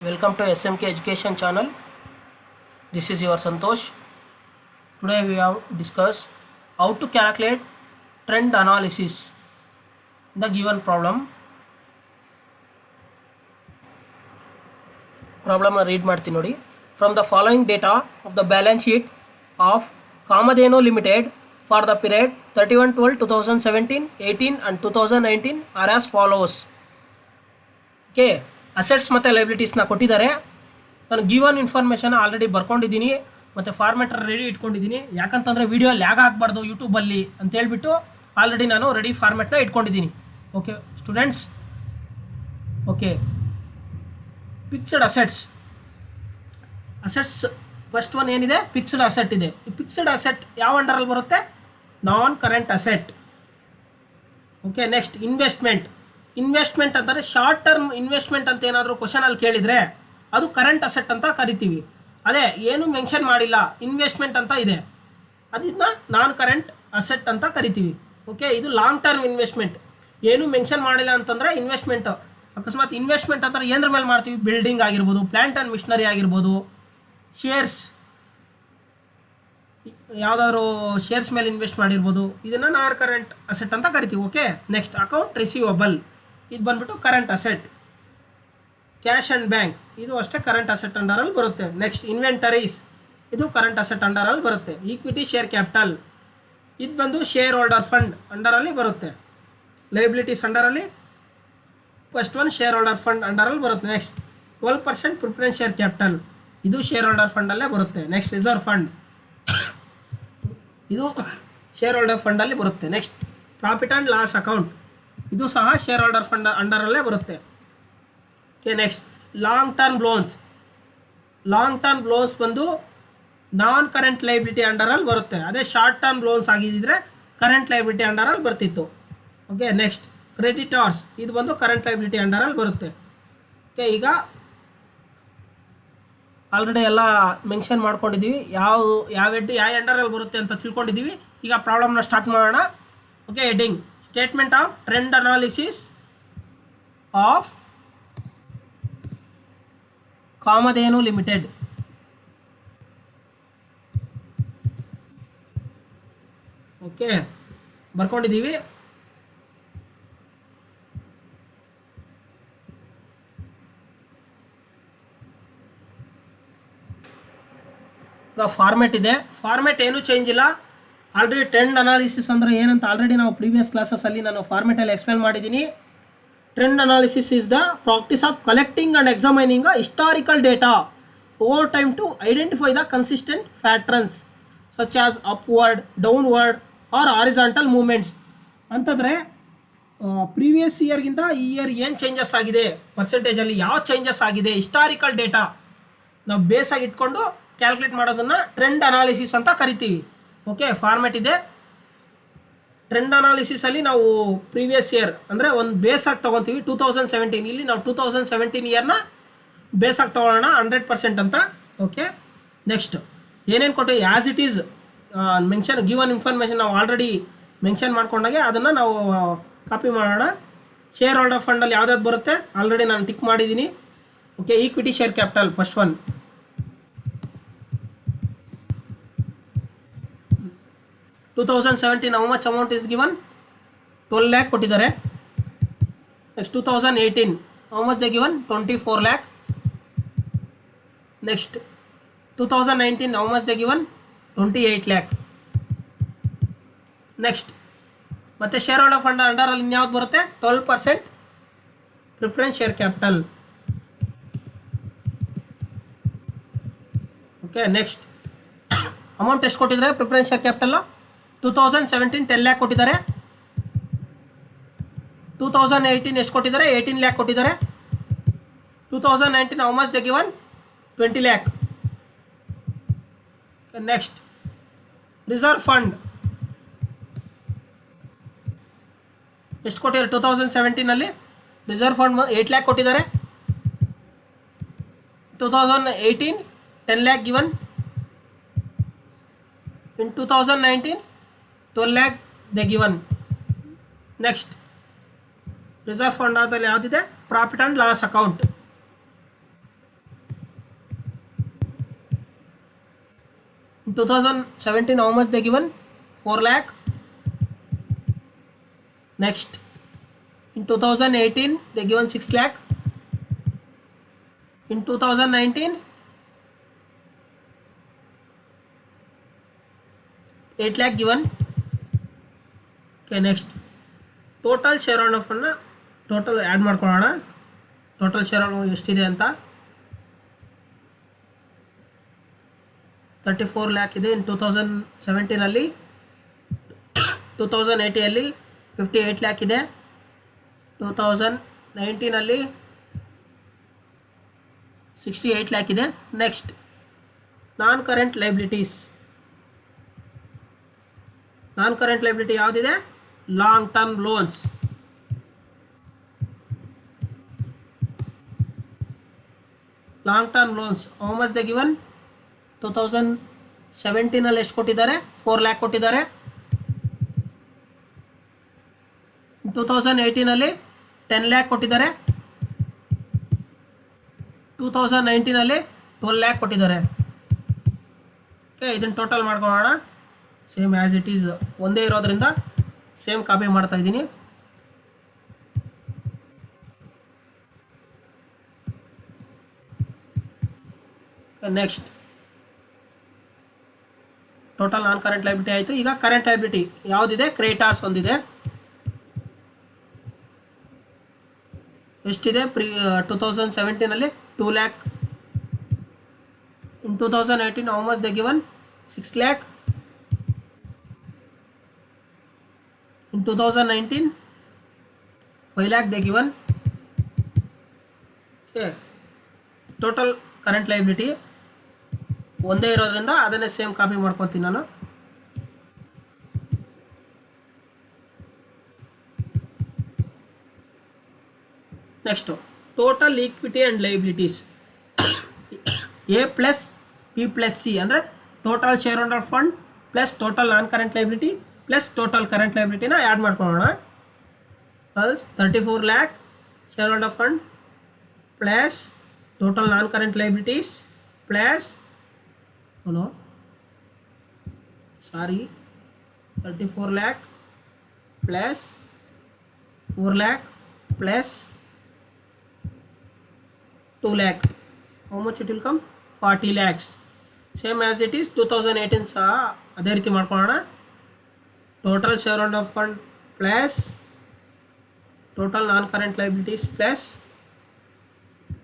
Welcome to SMK Education channel. This is your Santosh. Today we have discussed how to calculate trend analysis in the given problem. Problem read ಮಾಡ್ತೀನಿ ನೋಡಿ. From the following data of the balance sheet of Kamadhenu Limited for the period 31/12/2017, 18 and 2019 are as follows. Okay, assets ಮತ್ತು ಲೈಬಿಲಿಟೀಸ್ನ ಕೊಟ್ಟಿದ್ದಾರೆ. ನಾನು given information already ಬರ್ಕೊಂಡಿದ್ದೀನಿ ಮತ್ತು format ready ಇಟ್ಕೊಂಡಿದ್ದೀನಿ. ಯಾಕಂತಂದರೆ video lag ಆಗಬಾರ್ದು ಯೂಟ್ಯೂಬಲ್ಲಿ ಅಂತೇಳ್ಬಿಟ್ಟು ಆಲ್ರೆಡಿ ನಾನು ರೆಡಿ ಫಾರ್ಮೆಟ್ನ ಇಟ್ಕೊಂಡಿದ್ದೀನಿ. Okay students, okay fixed assets first one ಏನಿದೆ, ಫಿಕ್ಸ್ಡ್ ಅಸೆಟ್ ಇದೆ. ಈ ಫಿಕ್ಸ್ಡ್ ಅಸೆಟ್ ಯಾವ ಅಂಡರಲ್ಲಿ ಬರುತ್ತೆ? ನಾನ್ current asset. Okay, next investment ಅಂತಾರೆ. ಶಾರ್ಟ್ ಟರ್ಮ್ ಇನ್ವೆಸ್ಟ್ಮೆಂಟ್ ಅಂತ ಏನಾದರೂ ಕ್ವಶನಲ್ಲಿ ಕೇಳಿದರೆ ಅದು ಕರೆಂಟ್ ಅಸೆಟ್ ಅಂತ ಕರಿತೀವಿ. ಅದೇ ಏನು ಮೆನ್ಷನ್ ಮಾಡಿಲ್ಲ ಇನ್ವೆಸ್ಟ್ಮೆಂಟ್ ಅಂತ ಇದೆ, ಅದನ್ನ ನಾನ್ ಕರೆಂಟ್ ಅಸೆಟ್ ಅಂತ ಕರಿತೀವಿ. ಓಕೆ, ಇದು ಲಾಂಗ್ ಟರ್ಮ್ ಇನ್ವೆಸ್ಟ್ಮೆಂಟ್. ಏನು ಮೆನ್ಷನ್ ಮಾಡಿಲ್ಲ ಅಂತಂದರೆ ಇನ್ವೆಸ್ಟ್ಮೆಂಟ್. ಅಕಸ್ಮಾತ್ ಇನ್ವೆಸ್ಟ್ಮೆಂಟ್ ಅಂತಾರೆ ಏನರ ಮೇಲೆ ಮಾಡ್ತೀವಿ? ಬಿಲ್ಡಿಂಗ್ ಆಗಿರ್ಬೋದು, ಪ್ಲ್ಯಾಂಟ್ ಆ್ಯಂಡ್ ಮಿಷನರಿ ಆಗಿರ್ಬೋದು, ಶೇರ್ಸ್, ಯಾವುದಾದ್ರು ಶೇರ್ಸ್ ಮೇಲೆ ಇನ್ವೆಸ್ಟ್ ಮಾಡಿರ್ಬೋದು. ಇದನ್ನು ನಾನ್ ಕರೆಂಟ್ ಅಸೆಟ್ ಅಂತ ಕರಿತೀವಿ. ಓಕೆ, ನೆಕ್ಸ್ಟ್ ಅಕೌಂಟ್ ರಿಸೀವಬಲ್, ಇದು ಬಂದ್ಬಿಟ್ಟು current asset. Cash and bank, ಇದು ಅಷ್ಟೇ ಕರೆಂಟ್ ಅಸೆಟ್ ಅಂಡರಲ್ಲಿ ಬರುತ್ತೆ. ನೆಕ್ಸ್ಟ್ ಇನ್ವೆಂಟರೀಸ್, ಇದು ಕರೆಂಟ್ ಅಸೆಟ್ ಅಂಡರಲ್ಲಿ ಬರುತ್ತೆ. ಈಕ್ವಿಟಿ ಶೇರ್ ಕ್ಯಾಪಿಟಲ್, ಇದು ಬಂದು ಶೇರ್ ಹೋಲ್ಡರ್ ಫಂಡ್ ಅಂಡರಲ್ಲಿ ಬರುತ್ತೆ. ಲೈಬಿಲಿಟೀಸ್ ಅಂಡರಲ್ಲಿ first one share holder fund ಅಂಡರಲ್ಲಿ ಬರುತ್ತೆ. ನೆಕ್ಸ್ಟ್ 12% ಪ್ರಿಫರೆನ್ಸ್ ಶೇರ್ ಕ್ಯಾಪಿಟಲ್, ಇದು ಶೇರ್ ಹೋಲ್ಡರ್ ಫಂಡಲ್ಲೇ ಬರುತ್ತೆ. ನೆಕ್ಸ್ಟ್ ರಿಸರ್ವ್ ಫಂಡ್, ಇದು ಶೇರ್ ಹೋಲ್ಡರ್ ಫಂಡಲ್ಲಿ ಬರುತ್ತೆ. Next profit and loss account, ಇದು ಸಹ ಶೇರ್ ಹೋಲ್ಡರ್ ಫಂಡ್ ಅಂಡರಲ್ಲೇ ಬರುತ್ತೆ. Okay, next long term loans ಬಂದು ನಾನ್ ಕರೆಂಟ್ ಲೈಬಿಲಿಟಿ ಅಂಡರಲ್ಲಿ ಬರುತ್ತೆ. ಅದೇ ಶಾರ್ಟ್ ಟರ್ಮ್ ಲೋನ್ಸ್ ಆಗಿದ್ದರೆ ಕರೆಂಟ್ ಲೈಬಿಲಿಟಿ ಅಂಡರಲ್ಲಿ ಬರ್ತಿತ್ತು. ಓಕೆ, ನೆಕ್ಸ್ಟ್ ಕ್ರೆಡಿಟಾರ್ಸ್, ಇದು ಬಂದು ಕರೆಂಟ್ ಲೈಬಿಲಿಟಿ ಅಂಡರಲ್ಲಿ ಬರುತ್ತೆ. ಓಕೆ, ಈಗ ಆಲ್ರೆಡಿ ಎಲ್ಲ ಮೆನ್ಷನ್ ಮಾಡ್ಕೊಂಡಿದ್ದೀವಿ, ಯಾವ ಎಂಡರಲ್ಲಿ ಬರುತ್ತೆ ಅಂತ ತಿಳ್ಕೊಂಡಿದ್ದೀವಿ. ಈಗ ಪ್ರಾಬ್ಲಮ್ನ ಸ್ಟಾರ್ಟ್ ಮಾಡೋಣ. Okay, heading statement of trend analysis of Kamadhenu limited. Okay, ಬರ್ಕೊಂಡಿದ್ದೀವಿ. ಈಗ ಫಾರ್ಮೆಟ್ ಇದೆ. ಫಾರ್ಮೆಟ್ ಏನೂ ಚೇಂಜ್ ಇಲ್ಲ. ಆಲ್ರೆಡಿ ಟ್ರೆಂಡ್ ಅನಾಲಿಸಿಸ್ ಅಂದರೆ ಏನಂತ ಆಲ್ರೆಡಿ ನಾವು ಪ್ರೀವಿಯಸ್ ಕ್ಲಾಸಸ್ಸಲ್ಲಿ ನಾನು ಫಾರ್ಮೆಟಲ್ಲಿ ಎಕ್ಸ್ಪ್ಲೇನ್ ಮಾಡಿದ್ದೀನಿ. Trend analysis is the practice of collecting and examining historical data over time to identify the consistent patterns such as upward, downward or horizontal movements. ಅಂತಂದರೆ previous ಇಯರ್ಗಿಂತ ಈ ಇಯರ್ ಏನು ಚೇಂಜಸ್ ಆಗಿದೆ, ಪರ್ಸೆಂಟೇಜಲ್ಲಿ ಯಾವ ಚೇಂಜಸ್ ಆಗಿದೆ, ಹಿಸ್ಟಾರಿಕಲ್ ಡೇಟಾ ನಾವು ಬೇಸಾಗಿ ಇಟ್ಕೊಂಡು calculate ಮಾಡೋದನ್ನು ಟ್ರೆಂಡ್ ಅನಾಲಿಸಿಸ್ ಅಂತ ಕರಿತೀವಿ. ಓಕೆ, ಫಾರ್ಮೆಟ್ ಇದೆ. ಟ್ರೆಂಡ್ ಅನಾಲಿಸಿಸಲ್ಲಿ ನಾವು ಪ್ರೀವಿಯಸ್ ಇಯರ್ ಅಂದರೆ ಒಂದು ಬೇಸಾಗಿ ತೊಗೊತೀವಿ. 2017 ಇಲ್ಲಿ ನಾವು 2017 ಇಯರ್ನ ಬೇಸಾಗಿ ತೊಗೊಳ್ಳೋಣ 100% ಅಂತ. ಓಕೆ, ನೆಕ್ಸ್ಟ್ ಏನೇನು ಕೊಟ್ಟು as it is mention given information ನಾವು ಆಲ್ರೆಡಿ ಮೆನ್ಷನ್ ಮಾಡ್ಕೊಂಡಾಗೆ ಅದನ್ನು ನಾವು ಕಾಪಿ ಮಾಡೋಣ. ಶೇರ್ ಹೋಲ್ಡರ್ ಫಂಡಲ್ಲಿ ಯಾವ್ದಾದ್ರು ಬರುತ್ತೆ ಆಲ್ರೆಡಿ ನಾನು ಟಿಕ್ ಮಾಡಿದ್ದೀನಿ. Okay, equity share capital first one 2017 how much amount is given? 12 lakh ಕೊಟ್ಟಿದ್ದಾರೆ. Next 2018 how much they given? 24 lakh. Next 2019 how much they given? 28 lakh. Next ಮತ್ತೆ share holder fund ಅಂಡರಲ್ಲಿ ಇನ್ಯಾವ್ದು ಬರುತ್ತೆ? 12% preference share capital. Okay, next amount ಎಷ್ಟು ಕೊಟ್ಟಿದ್ದಾರೆ preference share capital? 2017 10 lac ಕೊಟ್ಟಿದ್ದಾರೆ. 2018 ಎಷ್ಟು ಕೊಟ್ಟಿದ್ದಾರೆ? 18 lac ಕೊಟ್ಟಿದ್ದಾರೆ. 2019 how much they given? 20 lac. Next reserve fund ಎಷ್ಟು ಕೊಟ್ಟಿದ್ದಾರೆ? 2017 ರಿಸರ್ವ್ ಫಂಡ್ 8 ಲ್ಯಾಕ್ ಕೊಟ್ಟಿದ್ದಾರೆ. 2018 10 lac given. In 2019 12 lakh they given. Next reserve fund ಆದಲ್ಲಿ ಯಾವುದಿದೆ? Profit and loss account. In 2017, how much they given? 4 lakh. Next, in 2018, they given 6 lakh. In 2019, 8 lakh given. Okay, next, total share on fund total add ಮಾಡ್ಕೊಳ್ಳೋಣ. Total share ಎಷ್ಟಿದೆ ಅಂತ 34 lac ಇದೆ ಇನ್ 2017 2018 58 lac ಇದೆ 2019 68 ಲ್ಯಾಕ್ ಇದೆ. Next, non current liabilities. Non current liability ಯಾವುದಿದೆ? Long term loans. Long term loans how much the given? 2017 ಎಷ್ಟು ಕೊಟ್ಟಿದ್ದಾರೆ? 4 lac ಕೊಟ್ಟಿದ್ದಾರೆ. 2018 10 ಲ್ಯಾಕ್ ಕೊಟ್ಟಿದ್ದಾರೆ. 2019 12 ಲ್ಯಾಕ್ ಕೊಟ್ಟಿದ್ದಾರೆ. ಓಕೆ, ಇದನ್ನು ಟೋಟಲ್ ಮಾಡ್ಕೊಳ್ಳೋಣ. ಸೇಮ್ ಆ್ಯಸ್ ಇಟ್ ಈಸ್ ಒಂದೇ ಇರೋದ್ರಿಂದ ಸೇಮ್ ಕಾಪಿ ಮಾಡ್ತಾ ಇದ್ದೀನಿ. Next, total non current liability ಆಯಿತು. ಈಗ ಕರೆಂಟ್ ಲೈಬಿಲಿಟಿ ಯಾವುದಿದೆ? ಕ್ರೆಡಿಟಾರ್ಸ್ ಒಂದಿದೆ. ಎಷ್ಟಿದೆ? 2017 2 lakh. In 2018 how much the given? 6 lakh. In 2019 5 lakh the given. Okay, total current liability ಒಂದೇ ಇರೋದ್ರಿಂದ ಅದನ್ನೇ ಸೇಮ್ ಕಾಪಿ ಮಾಡ್ಕೊತೀನಿ ನಾನು. Next, total equity and liabilities. A plus B plus C ಅಂದರೆ total share holder fund plus total non current liability plus total current ಲೈಬಿಲಿಟಿನ add ಮಾಡ್ಕೊಳ್ಳೋಣ. Plus 34 lakh share holder fund plus total non current liabilities plus 34 lakh plus 4 lakh plus 2 lakh. How much it will come? 40 lakhs. Same as it is 2018 ಸಹ ಅದೇ ರೀತಿ ಮಾಡ್ಕೊಳ್ಳೋಣ. Total share holder fund plus total non current liabilities plus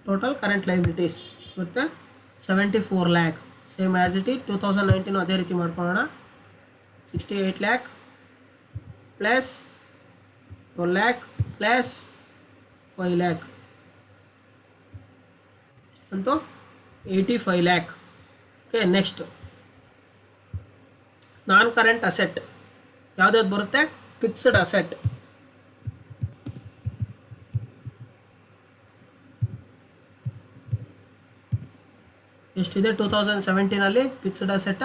total current liabilities ಮತ್ತು 74 lakh. Same as it is 2019 ಅದೇ ರೀತಿ ಮಾಡ್ಕೊಳ್ಳೋಣ. 68 lakh plus 12 lakh plus 5 lakh ಅಂತೂ 85 lakh. Okay, next non current asset ಯಾವುದ್ಯಾವ್ದು ಬರುತ್ತೆ? Fixed asset. ಎಷ್ಟಿದೆ? 2017 fixed asset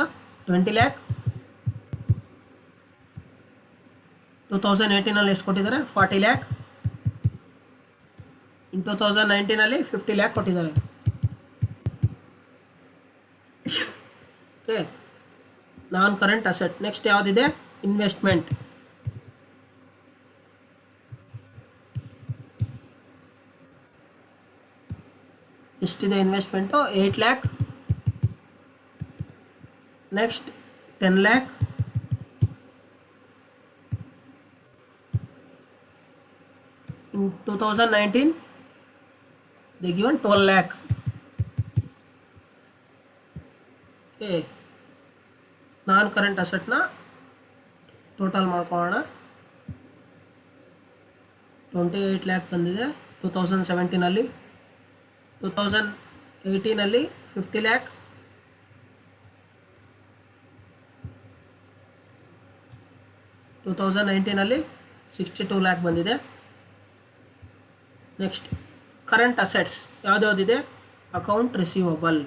20 lakh. 2018 ಎಷ್ಟು ಕೊಟ್ಟಿದ್ದಾರೆ? 40 lakh. ಇನ್ 2019 50 lakh ಕೊಟ್ಟಿದ್ದಾರೆ. Okay, non current asset. Next ಯಾವುದಿದೆ? ಇನ್ವೆಸ್ಟ್ಮೆಂಟ್. ಎಷ್ಟಿದೆ investment? 8 lakh. Next 10 lakh. In 2019 they given 12 lakh. Okay, non current ಅಸೆಟ್ನ total ಮಾಡ್ಕೊಳ್ಳೋಣ. 28 lakh ಬಂದಿದೆ 2017. 2018 50 lakh. 2019 62 lakh ಬಂದಿದೆ. ನೆಕ್ಸ್ಟ್, ಕರೆಂಟ್ ಅಸೆಟ್ಸ್ ಯಾವುದ್ಯಾವುದಿದೆ? Account receivable.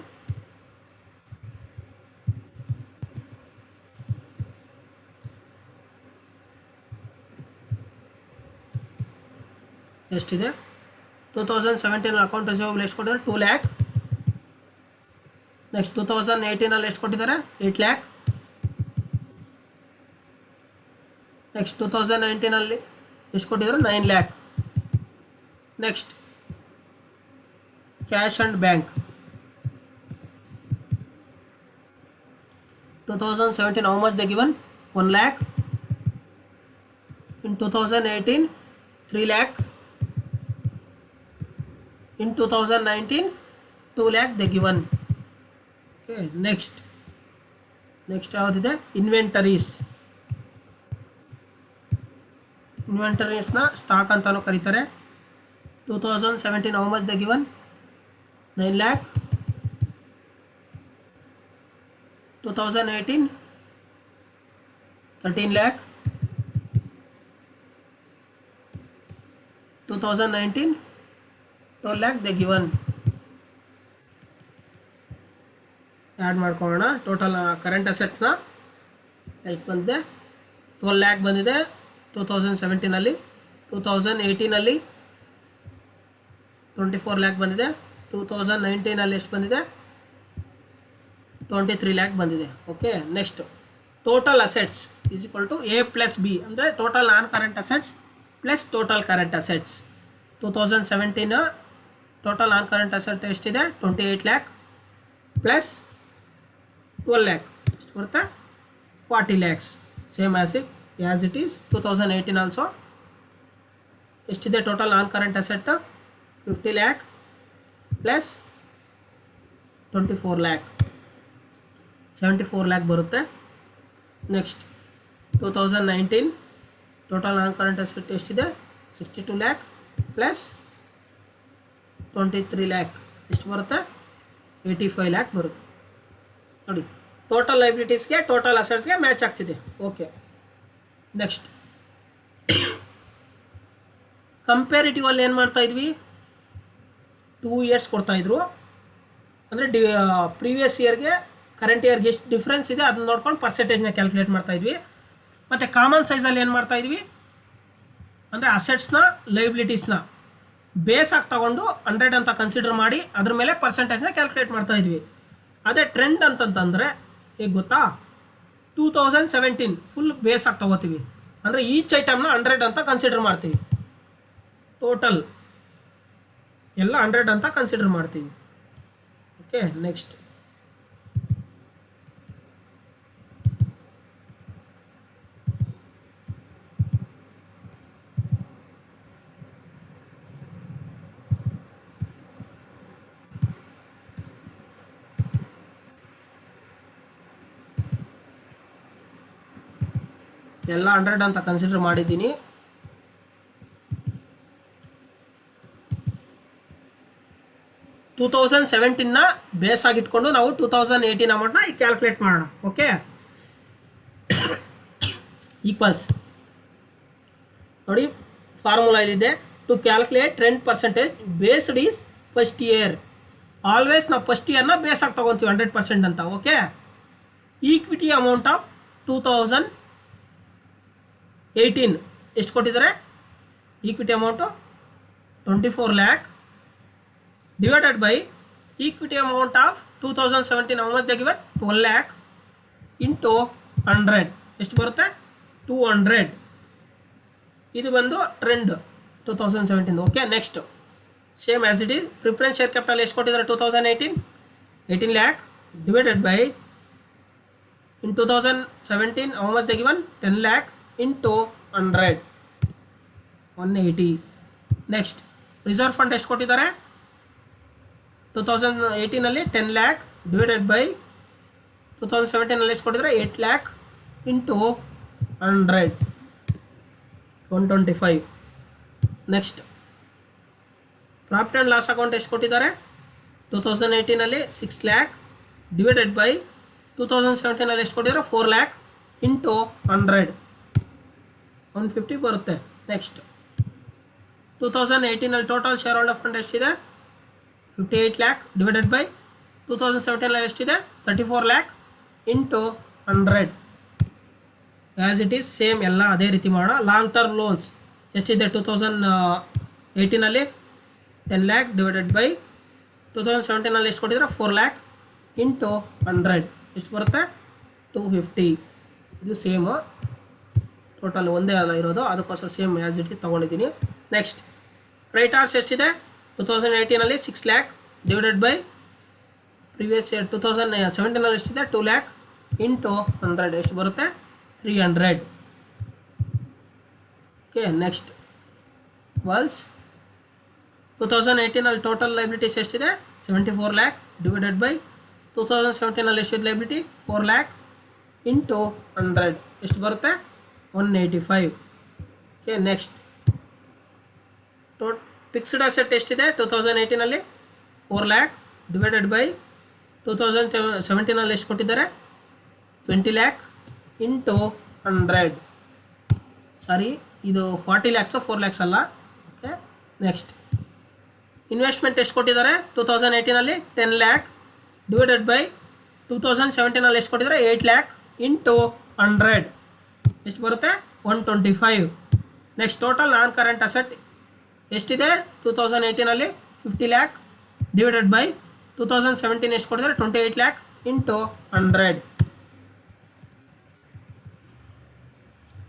ಎಷ್ಟಿದೆ? 2017 ಅಕೌಂಟ್ ರಿಸೀವಬಲ್ ಎಷ್ಟು ಕೊಟ್ಟಿದ್ದಾರೆ? 2 lakh. ನೆಕ್ಸ್ಟ್ 2018 ಎಷ್ಟು ಕೊಟ್ಟಿದ್ದಾರೆ 8 ಲ್ಯಾಕ್. ನೆಕ್ಸ್ಟ್ 2019 ಎಷ್ಟು ಕೊಟ್ಟಿದ್ದಾರೆ 9 lac. Next cash and bank 2017 how much they given 1 lakh. In 2018 3 lakh. In 2019 2 lakh they given. Okay, next ಯಾವುದಿದೆ ಇನ್ವೆಂಟರೀಸ್ ನ ಸ್ಟಾಕ್ ಅಂತಾನು ಕರೀತಾರೆ. 2017 how much they given 9 lakh. 2018 13 lakh. 2019 12 lakh they given. Add ಮಾಡ್ಕೊಳ್ಳೋಣ. Total current ಅಸೆಟ್ಸ್ನ ಎಷ್ಟು ಬಂದಿದೆ 12 lac ಬಂದಿದೆ 2017. 2018 24 lac ಬಂದಿದೆ. 2019 ಎಷ್ಟು ಬಂದಿದೆ 23 ಲ್ಯಾಕ್ ಬಂದಿದೆ. Okay, next total assets is equal to A plus B, ಅಂದರೆ total non current assets plus total current assets. 2017 total non current asset ಎಷ್ಟಿದೆ 28 ಲ್ಯಾಕ್ ಪ್ಲಸ್ 12 ಲ್ಯಾಕ್ ಎಷ್ಟು ಬರುತ್ತೆ 40 lakhs. Same as it is 2018 also ಎಷ್ಟಿದೆ total non current asset 50 lakh plus 24 lakh 74 lakh ಬರುತ್ತೆ. Next 2019 total non current asset ಎಷ್ಟಿದೆ 62 lac plus 23 lac ಎಷ್ಟು ಬರುತ್ತೆ 85 lac ಬರುತ್ತೆ. ನೋಡಿ, ಟೋಟಲ್ ಲೈಬಿಲಿಟೀಸ್ಗೆ ಟೋಟಲ್ ಅಸೆಟ್ಸ್ಗೆ ಮ್ಯಾಚ್ ಆಗ್ತಿದೆ. ಓಕೆ, ನೆಕ್ಸ್ಟ್ ಕಂಪೇರಿಟಿವ್ ಅಲ್ಲಿ ಏನು ಮಾಡ್ತಾ ಇದ್ವಿ 2 ಇಯರ್ಸ್ ಕೊಡ್ತಾಯಿದ್ರು. ಅಂದರೆ ಪ್ರೀವಿಯಸ್ ಇಯರ್ಗೆ ಕರೆಂಟ್ ಇಯರ್ಗೆ ಎಷ್ಟು ಡಿಫ್ರೆನ್ಸ್ ಇದೆ ಅದನ್ನ ನೋಡ್ಕೊಂಡು ಪರ್ಸೆಂಟೇಜ್ನ ಕ್ಯಾಲ್ಕುಲೇಟ್ ಮಾಡ್ತಾಯಿದ್ವಿ. ಮತ್ತು ಕಾಮನ್ ಸೈಜಲ್ಲಿ ಏನು ಮಾಡ್ತಾಯಿದ್ವಿ ಅಂದರೆ ಅಸೆಟ್ಸ್ನ ಲೈಬಿಲಿಟೀಸ್ನ ಬೇಸ್ ಆಗಿ ತಗೊಂಡು 100 ಅಂತ ಕನ್ಸಿಡರ್ ಮಾಡಿ ಅದ್ರ ಮೇಲೆ ಪರ್ಸೆಂಟೇಜ್ನ ಕ್ಯಾಲ್ಕುಲೇಟ್ ಮಾಡ್ತಾಯಿದ್ವಿ. ಅದೇ ಟ್ರೆಂಡ್ ಅಂತಂತಂದರೆ ಹೇಗೆ ಗೊತ್ತಾ 2017 ಫುಲ್ ಬೇಸ್ ಆಗಿ ತಗೋತೀವಿ, ಅಂದರೆ ಈಚ್ ಐಟಮ್ನ 100 ಅಂತ ಕನ್ಸಿಡರ್ ಮಾಡ್ತೀವಿ. ಟೋಟಲ್ ಎಲ್ಲ 100 ಅಂತ ಕನ್ಸಿಡರ್ ಮಾಡ್ತೀವಿ. ಓಕೆ, ನೆಕ್ಸ್ಟ್ ಎಲ್ಲ 100 ಅಂತ ಕನ್ಸಿಡರ್ ಮಾಡಿದ್ದೀನಿ. ಟೂ 2017ನ ಬೇಸ್ ಆಗಿಟ್ಕೊಂಡು ನಾವು 2018 ಅಮೌಂಟ್ನ ಈಗ ಕ್ಯಾಲ್ಕುಲೇಟ್ ಮಾಡೋಣ. ಓಕೆ, ಈಕ್ವಲ್ಸ್ ನೋಡಿ ಫಾರ್ಮುಲಾ ಇಲ್ಲಿದೆ. To calculate trend percentage based is first year. Always ನಾವು ಫಸ್ಟ್ ಇಯರ್ನ ಬೇಸ್ ಆಗಿ ತೊಗೊತೀವಿ 100% ಅಂತ. ಓಕೆ, ಈಕ್ವಿಟಿ ಅಮೌಂಟ್ ಆಫ್ 2018 ಎಷ್ಟು ಕೊಟ್ಟಿದ್ದಾರೆ equity amount 24 lac divided by equity amount of 2017 how much they given 12 lac into 100 ಎಷ್ಟು ಬರುತ್ತೆ 200. ಇದು ಬಂದು trend 2017. Okay, next same as it is preference share capital ಎಷ್ಟು ಕೊಟ್ಟಿದ್ದಾರೆ 2018 18 lac divided by in 2017 how much they given 10 lakh into 100 180. Next reserve fund ಎಷ್ಟು ಕೊಟ್ಟಿದ್ದಾರೆ 2018 10 lac divided by 2017 ಎಷ್ಟು ಕೊಟ್ಟಿದ್ದಾರೆ 8 lac into 100 125. Next profit and loss account ಎಷ್ಟು ಕೊಟ್ಟಿದ್ದಾರೆ 2018 6 lac divided by 2017 ಎಷ್ಟು ಕೊಟ್ಟಿದ್ದಾರೆ 4 ಲ್ಯಾಕ್ ಇಂಟು 100 150 ಬರುತ್ತೆ. Next 2018 total share holder fund ಎಷ್ಟಿದೆ 58 ಲ್ಯಾಕ್ ಡಿವೈಡೆಡ್ ಬೈ 2017 ಎಷ್ಟಿದೆ 34 lac into 100 as it is same ಎಲ್ಲ ಅದೇ ರೀತಿ ಮಾಡೋಣ. ಲಾಂಗ್ ಟರ್ಮ್ ಲೋನ್ಸ್ ಎಷ್ಟಿದೆ 2018 10 ಲ್ಯಾಕ್ ಡಿವೈಡೆಡ್ ಬೈ 2017 ಎಷ್ಟು ಕೊಟ್ಟಿದ್ದಾರೆ 4 ಲ್ಯಾಕ್ ಇಂಟು 100 ಎಷ್ಟು ಬರುತ್ತೆ 250. ಇದು ಸೇಮು, ಟೋಟಲ್ ಒಂದೇ ಅಲ್ಲ ಇರೋದು, ಅದಕ್ಕೋಸ್ಕರ ಸೇಮ್ ಆ್ಯಸ್ ಇಟ್ ಇಸ್ ತೊಗೊಂಡಿದ್ದೀನಿ. ನೆಕ್ಸ್ಟ್ ಕ್ರೆಡಿಟಾರ್ಸ್ ಎಷ್ಟಿದೆ 2018 6 lakh divided by previous year 2017 ಎಷ್ಟಿದೆ 2 lakh ಇಂಟು 100 ಎಷ್ಟು ಬರುತ್ತೆ 300. Okay, next equals 2018 total liabilities ಎಷ್ಟಿದೆ 74 lakh ಡಿವೈಡೆಡ್ ಬೈ 2017 ಎಷ್ಟಿದೆ ಲೈಬಿಲಿಟಿ 4 lakh ಇಂಟು 100 ಎಷ್ಟು ಬರುತ್ತೆ 185. ಓಕೆ, ನೆಕ್ಸ್ಟ್ ಫಿಕ್ಸ್ಡ್ ಅಸೆಟ್ ಎಷ್ಟಿದೆ 2018 4 lakh ಡಿವೈಡೆಡ್ ಬೈ 2017 ಎಷ್ಟು ಕೊಟ್ಟಿದ್ದಾರೆ 20 lakh ಇಂಟು 100. ಸಾರಿ, ಇದು 40 lakhs 4 lakhs ಅಲ್ಲ. ಓಕೆ, ನೆಕ್ಸ್ಟ್ ಇನ್ವೆಸ್ಟ್ಮೆಂಟ್ ಎಷ್ಟು ಕೊಟ್ಟಿದ್ದಾರೆ 2018 10 lakh ಡಿವೈಡೆಡ್ ಬೈ 2017 ಎಷ್ಟು ಕೊಟ್ಟಿದ್ದಾರೆ 8 lakh ಇಂಟು 100 ಎಷ್ಟು ಬರುತ್ತೆ 125. Next total non current asset ಎಷ್ಟಿದೆ 2018 50 lakh ಡಿವೈಡೆಡ್ ಬೈ 2017 ಎಷ್ಟು ಕೊಟ್ಟಿದ್ದಾರೆ 28 lakh ಇಂಟು 100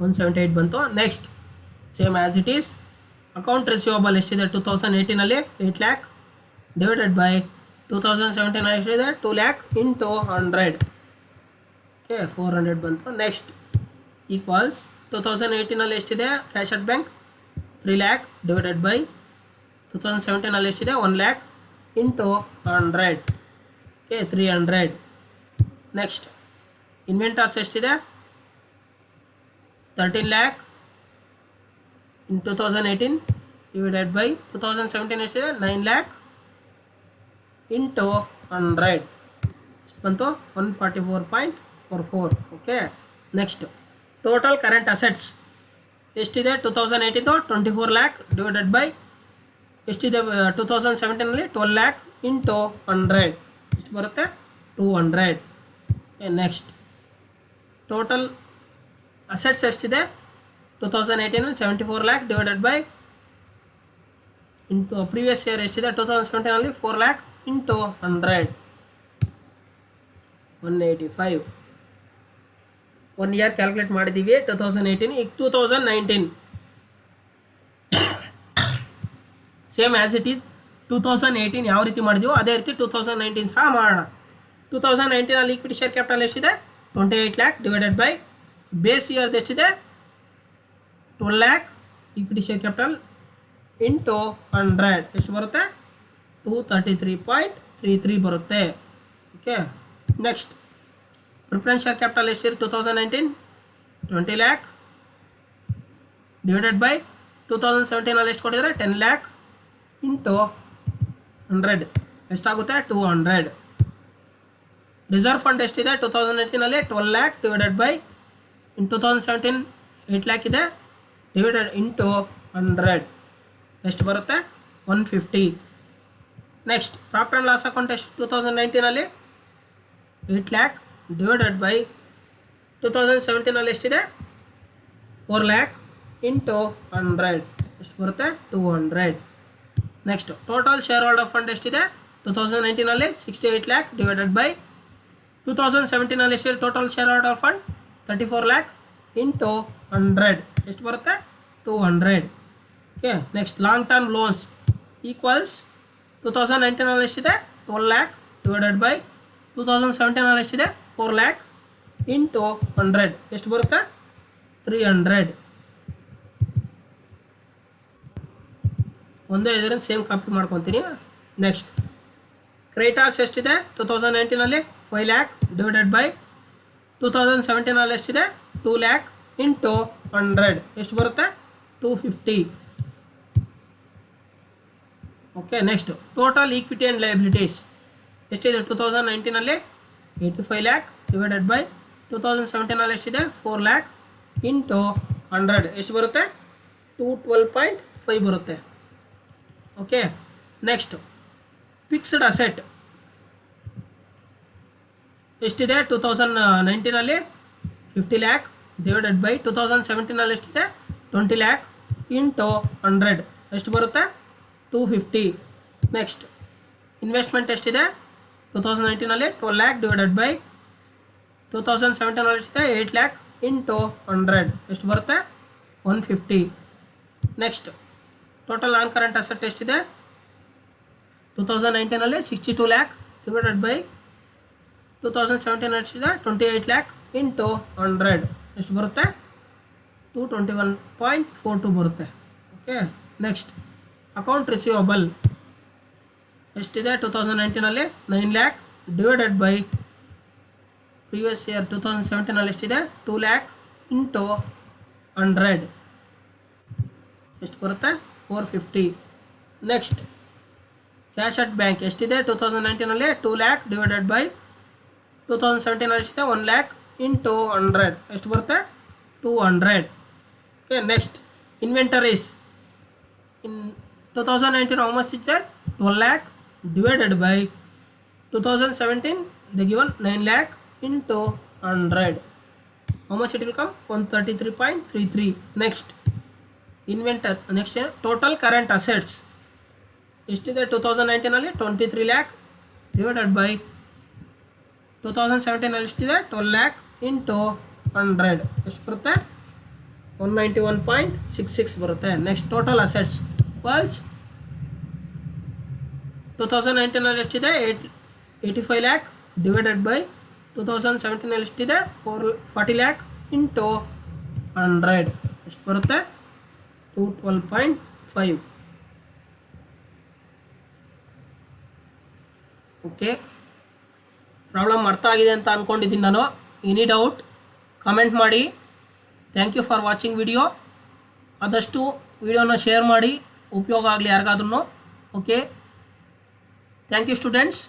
178 ಬಂತು. Next same as it is account receivable ಎಷ್ಟಿದೆ 2018 8 lakh ಡಿವೈಡೆಡ್ ಬೈ 2017 ಎಷ್ಟಿದೆ 2 lakh ಇಂಟು 100. ಓಕೆ, 400 ಬಂತು. ನೆಕ್ಸ್ಟ್ ಈಕ್ವಲ್ಸ್ 2018 ಎಷ್ಟಿದೆ cash at bank 3 lakh divided by 2017 ಎಷ್ಟಿದೆ 1 lakh into 100. Okay, 300. Next ಇನ್ವೆಂಟರ್ಸ್ ಎಷ್ಟಿದೆ 13 lakh in 2018 divided by 2017 ಎಷ್ಟಿದೆ 9 lakh into 100 ಬಂತು 144.44. Okay, next total current assets ಎಷ್ಟಿದೆ 2018 24 lakh divided by ಎಷ್ಟಿದೆ 2017 12 lakh into 100 ಎಷ್ಟು ಬರುತ್ತೆ 200. ನೆಕ್ಸ್ಟ್ ಟೋಟಲ್ ಅಸೆಟ್ಸ್ ಎಷ್ಟಿದೆ 2018 74 lakh divided by into previous year ಎಷ್ಟಿದೆ 2017 4 lakh ಇಂಟು 100 185. 1 ಇಯರ್ ಕ್ಯಾಲ್ಕುಲೇಟ್ ಮಾಡಿದ್ದೀವಿ 2018. ಈಗ 2019 ಸೇಮ್ ಆ್ಯಸ್ ಇಟ್ ಈಸ್ 2018 ಯಾವ ರೀತಿ ಮಾಡಿದೀವೋ ಅದೇ ರೀತಿ 2019 ಸಹ ಮಾಡೋಣ. 2019 ಈಕ್ವಿಟಿ ಶೇರ್ ಕ್ಯಾಪಿಟಲ್ ಎಷ್ಟಿದೆ 28 lakh ಡಿವೈಡೆಡ್ ಬೈ ಬೇಸ್ ಇಯರ್ದು ಎಷ್ಟಿದೆ 12 lakh equity share capital into 100 ಎಷ್ಟು ಬರುತ್ತೆ 233.33 ಬರುತ್ತೆ. Okay, next preference share capital ಎಷ್ಟಿದೆ 2019 20 lakh ಡಿವೈಡೆಡ್ ಬೈ 2017 ಎಷ್ಟು ಕೊಟ್ಟಿದ್ದಾರೆ 10 lakh ಇಂಟು 100 ಎಷ್ಟಾಗುತ್ತೆ 200. ರಿಸರ್ವ್ ಫಂಡ್ ಎಷ್ಟಿದೆ 2018 12 lakh divided by in 2017 8 lakh ಇದೆ ಡಿವೈಡೆಡ್ ಇಂಟು 100 ಎಷ್ಟು ಬರುತ್ತೆ 150. Next profit and loss account ಎಷ್ಟು 2019 8 lakh ಡಿವೈಡೆಡ್ ಬೈ 2017 ಎಷ್ಟಿದೆ 4 lakh ಇಂಟು 100 ಎಷ್ಟು ಬರುತ್ತೆ 200. Next total share holder fund ಎಷ್ಟಿದೆ 2019 68 lakh ಡಿವೈಡೆಡ್ ಬೈ 2017 ಎಷ್ಟಿದೆ total share holder fund 34 lakh into 100 ಎಷ್ಟು ಬರುತ್ತೆ 200. Okay, next long term loans equals 2019 ಎಷ್ಟಿದೆ 12 lakh ಡಿವೈಡೆಡ್ ಬೈ 2017 ಎಷ್ಟಿದೆ 4 lakh ಇಂಟು 100 ಎಷ್ಟು ಬರುತ್ತೆ 300. ಒಂದೇ ಇದರಿಂದ ಸೇಮ್ ಕಾಪಿ ಮಾಡ್ಕೊತೀನಿ. ನೆಕ್ಸ್ಟ್ ಕ್ರೆಡಿಟಾರ್ಸ್ ಎಷ್ಟಿದೆ 2019 5 lakh ಡಿವೈಡೆಡ್ ಬೈ 2017 ಎಷ್ಟಿದೆ 2 lakh ಇಂಟು 100 ಎಷ್ಟು ಬರುತ್ತೆ 250. Okay, next total equity and liabilities ಎಷ್ಟಿದೆ 2019 85 lakh ಡಿವೈಡೆಡ್ ಬೈ 2017 ಎಷ್ಟಿದೆ 4 lakh ಇಂಟು 100 ಎಷ್ಟು ಬರುತ್ತೆ 212.5 ಬರುತ್ತೆ. ಓಕೆ, ನೆಕ್ಸ್ಟ್ ಫಿಕ್ಸ್ಡ್ ಅಸೆಟ್ ಎಷ್ಟಿದೆ 2019 50 lakh ಡಿವೈಡೆಡ್ ಬೈ 2017 ಎಷ್ಟಿದೆ 20 lakh ಇಂಟು 100 ಎಷ್ಟು ಬರುತ್ತೆ 250. ನೆಕ್ಸ್ಟ್ ಇನ್ವೆಸ್ಟ್ಮೆಂಟ್ ಎಷ್ಟಿದೆ 2019 12 lakh ಡಿವೈಡೆಡ್ ಬೈ 2017 ಎಷ್ಟಿದೆ 8 lakh ಇಂಟು 100 ಎಷ್ಟು ಬರುತ್ತೆ 150. Next total non current asset ಎಷ್ಟಿದೆ 2019 62 lakh ಡಿವೈಡೆಡ್ ಬೈ 2017 ಎಷ್ಟಿದೆ 28 lakh ಇಂಟು 100 ಎಷ್ಟು ಬರುತ್ತೆ 221.42 ಬರುತ್ತೆ. ಓಕೆ. ನೆಕ್ಸ್ಟ್ ಅಕೌಂಟ್ ರಿಸೀವಬಲ್ ಎಷ್ಟಿದೆ 2019 9 lakh divided by previous year 2017 ಎಷ್ಟಿದೆ 2 lakh ಇಂಟು 100 ಎಷ್ಟು ಬರುತ್ತೆ 450. ನೆಕ್ಸ್ಟ್ ಕ್ಯಾಶ್ ಅಟ್ ಬ್ಯಾಂಕ್ ಎಷ್ಟಿದೆ 2019 2 lakh ಡಿವೈಡೆಡ್ ಬೈ 2017 ಎಷ್ಟಿದೆ 1 lakh ಇಂಟು 100 ಎಷ್ಟು ಬರುತ್ತೆ 200. Okay. Next inventories in 2019 how much is it 12 lakh divided by 2017 they given 9 lakh into 100 how much it will come 133.33. next total current assets ಎಷ್ಟಿದೆ 2019 ಅಲ್ಲಿ 23 lakh divided by 2017 ಅಲ್ಲಿ ಎಷ್ಟಿದೆ 12 lakh into 100 ಎಷ್ಟು ಬರುತ್ತೆ 191.66 ಬರುತ್ತೆ. Next total assets equals 2019 ಅಲ್ಲಿ ಎಷ್ಟಿದೆ 85 lakh divided by 2017 ಅಲ್ಲಿ ಎಷ್ಟಿದೆ 40 lakh ಇಂಟು 100 ಎಷ್ಟು ಬರುತ್ತೆ 212.5. ಓಕೆ. ಪ್ರಾಬ್ಲಮ್ ಅರ್ಥ ಆಗಿದೆ ಅಂತ ಅಂದ್ಕೊಂಡಿದ್ದೀನಿ ನಾನು. ಎನಿ ಡೌಟ್ ಕಮೆಂಟ್ ಮಾಡಿ. Thank you for watching video. ಆದಷ್ಟು ವಿಡಿಯೋನ ಶೇರ್ ಮಾಡಿ, ಉಪಯೋಗ ಆಗಲಿ ಯಾರಿಗಾದ್ರೂ. ಓಕೆ. Thank you students.